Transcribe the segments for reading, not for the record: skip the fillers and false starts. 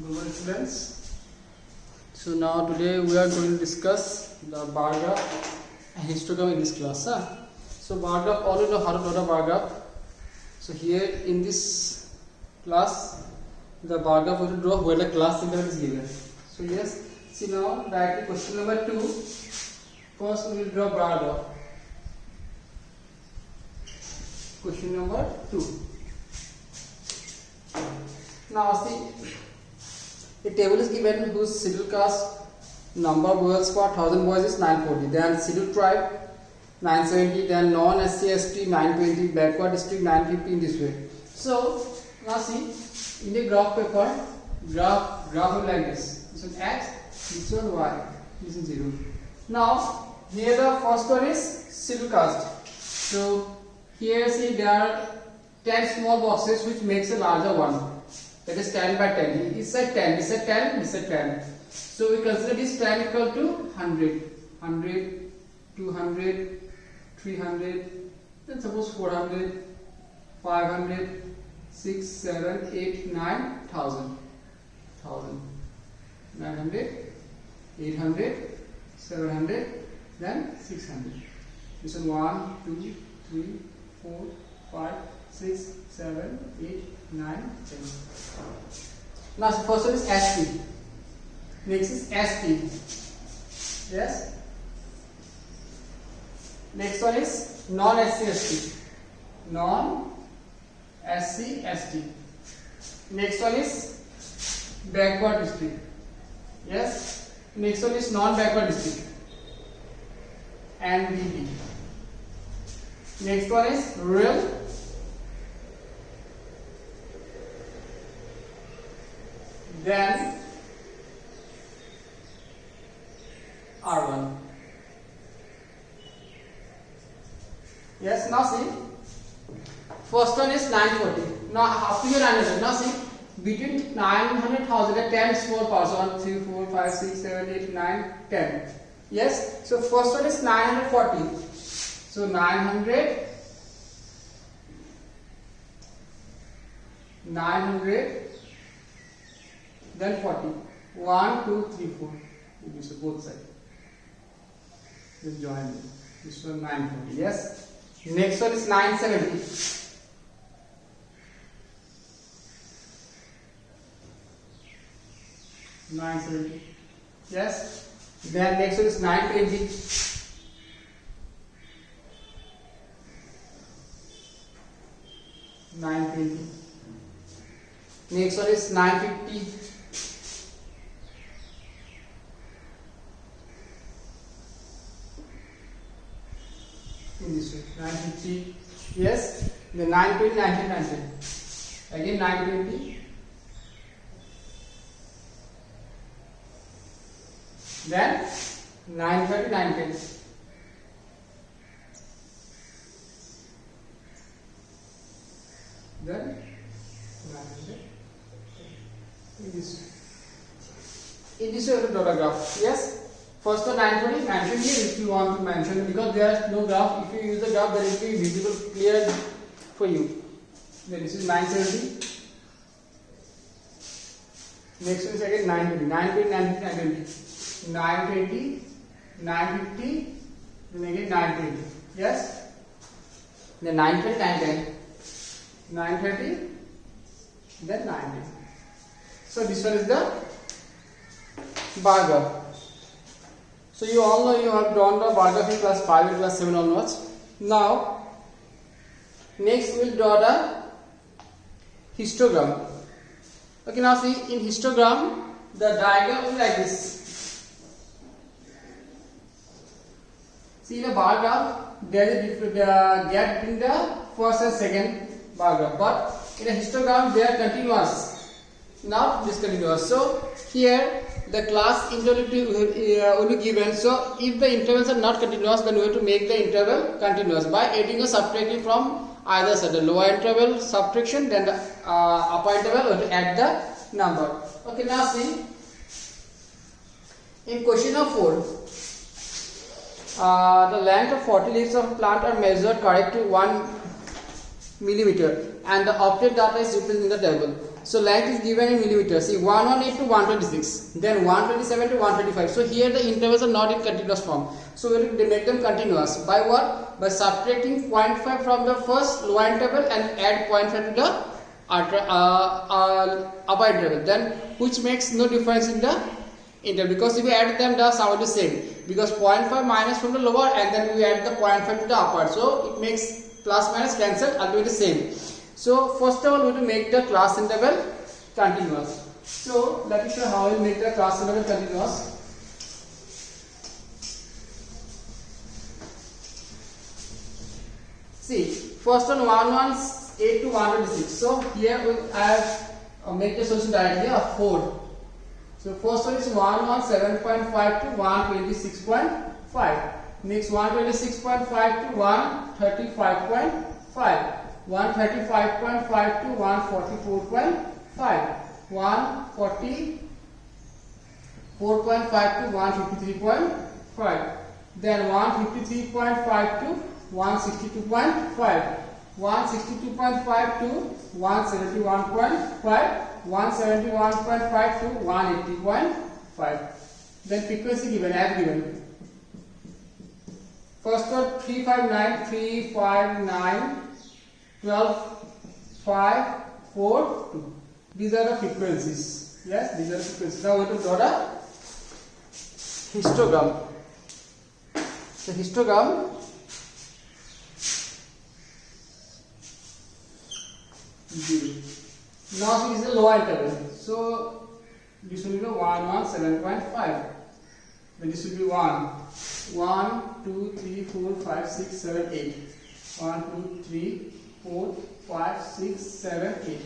Good morning, students. So now today we are going to discuss the bar graph and histogram in this class. So bar graph, all you know how to draw the bar graph. So here in this class, the bar graph we will draw where the class interval is given. So yes, see now directly question number 2. First we will draw bar graph. Question number 2. Now see, a table is given whose scheduled caste number of boys per 1000 boys is 940. Then scheduled tribe 970. Then non-SC/ST 920. Backward district 950 in this way. So now see, in the graph paper, graph will like this. This one X, this one Y, this is 0. Now here the first one is scheduled caste. So here see there are 10 small boxes which makes a larger one. That is 10 by 10. This side 10, this side 10, this side 10. So we consider this 10 equal to 100, 100, 200, 300, then suppose 400, 500, 6, 7, 8, 9, 1000, 900, 800, 700, then 600. This one 1, 2, 3, 4, 5, 6, 7, 8, 9, 10. Now the first one is ST. Next is ST. Yes. Next one is non-SC/ST. Non-SC/ST. Next one is backward district. Yes. Next one is non-backward district. NBD. Next one is rural. Then R1. Yes, now see, first one is 940. Now after your 900, now see, between 900,000 and 10 small parts, 1, 3, 4, 5, 6, 7, 8, 9, 10. Yes, so first one is 940. So 900, then 40. 1, 2, 3, 4. Use both sides. Just join them. This one 940. Yes. Next one is 970. Yes. Then next one is 920. Next one is 950. In this way, 950. Yes. Then 920, 1990. Again 920. Then 930, 910. Then 900. In this way, draw a graph. Yes. First one 920, mention here if you want to mention, because there is no graph. If you use the graph, then it will be visible, clear for you. Then this is 970. Next one is again 920, 920, 920, 950, then again 920. Yes. Then 920, 910, 930, then 920. So this one is the bar graph. So you all know you have drawn the bar graph in class 5 and class 7 onwards. Now next we will draw the histogram. Okay, now see, in histogram the diagram is like this. See, in a bar graph there is a different gap between the first and second bar graph, but in a histogram they are continuous, not discontinuous. So here the class interval will be given. So if the intervals are not continuous, then we have to make the interval continuous by adding or subtracting from either side. The lower interval subtraction, then the upper interval, we have to add the number. Okay, now see, in question number 4, the length of 40 leaves of plant are measured correct to 1 millimeter, and the object data is represented in the table. So length is given in millimeters. See 118 to 126, then 127 to 135. So here the intervals are not in continuous form. So we will make them continuous. By what? By subtracting 0.5 from the first lower interval and add 0.5 to the upper interval. Then which makes no difference in the interval, because if we add them, the sum will be same. Because 0.5 minus from the lower and then we add the 0.5 to the upper. So it makes plus minus cancel, ultimately same. So first of all we will make the class interval continuous. So let me show how we will make the class interval continuous. See, first one 118 to 126. So here we have make the solution directly of 4. So first one is 117.5 to 126.5. Next 126.5 to 135.5. 135.5 to 144.5. 144.5 to 153.5. Then 153.5 to 162.5. 162.5 to 171.5. 171.5 to 180.5. Then frequency given as given. First one 359, 359, 12, 5, 4, 2. These are the frequencies. Yes, these are the frequencies. Now we have to draw the histogram. The histogram now it is a lower interval. So this will be 117.5. Then this will be 1, 2, 3, 4, 5, 6, 7, 8. 1, 2, 3, 4, 5, 6, 7, 8.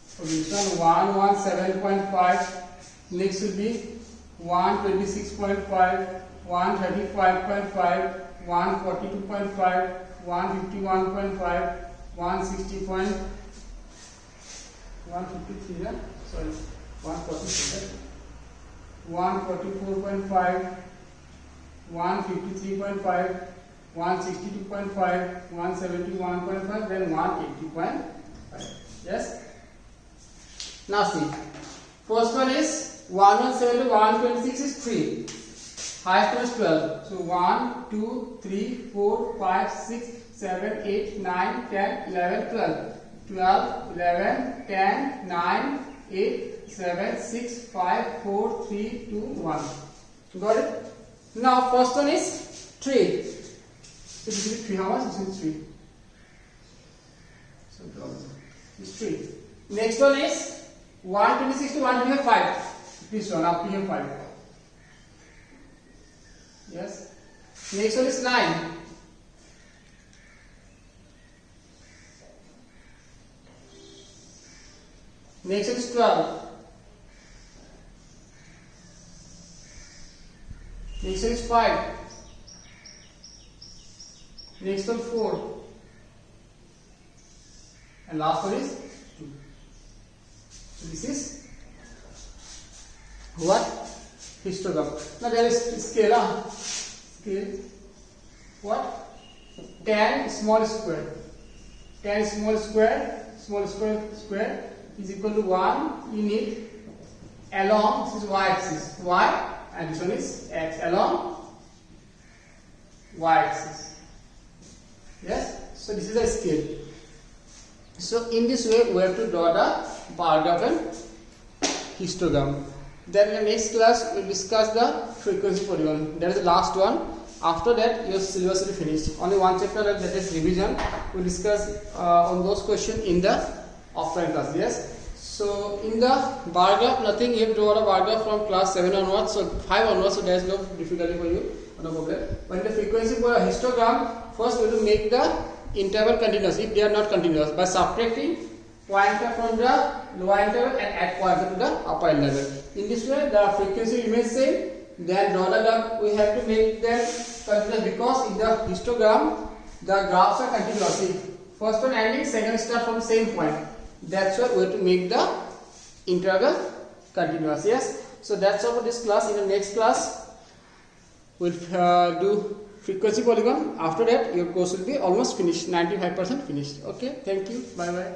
So this one 117.5. Next will be 126.5, 135.5, 142.5, 151.5, 160. 153, sorry, 147, 144.5, 153.5, 162.5, 171.5, then 180.5. Yes. Now see, first one is 117 to 126 is 3. Highest one is 12. So 1, 2, 3, 4, 5, 6, 7, 8, 9, 10, 11, 12. 12, 11, 10, 9, 8, 7, 6, 5, 4, 3, 2, 1. Got it? Now first one is 3. So this is 3. How much? This is 3. So this is 3. Next one is 126 to 125. This one up to here 5. Yes. Next one is 9. Next one is 12. Next one is 5. Next one 4. And last one is 2. So this is what? Histogram. Now there is scale. Scale. What? Tan small square. Tan small square. Small square is equal to 1 unit along, this is y axis, y, and this one is x along y axis. Yes, so this is a scale. So in this way we have to draw the bar graph and histogram. Then in the next class we will discuss the frequency polygon. That is the last one. After that your syllabus will be finished. Only one chapter left, that is revision. We will discuss on those questions in the offline class. Yes. So in the bar graph, nothing. You have to draw a bar graph from class 7 onwards, so 5 onwards. So there is no difficulty for you, no problem. But in the frequency for a histogram, first we have to make the interval continuous. If they are not continuous, by subtracting pointer from the lower interval and add pointer to the upper interval. In this way, the frequency remains same. Then draw the graph. We have to make them continuous because in the histogram, the graphs are continuous. See, first one ending, second start from same point. That's why we have to make the interval continuous. Yes. So that's all for this class. In the next class, we'll do frequency polygon. After that, your course will be almost finished, 95% finished. Okay. Thank you. Bye bye.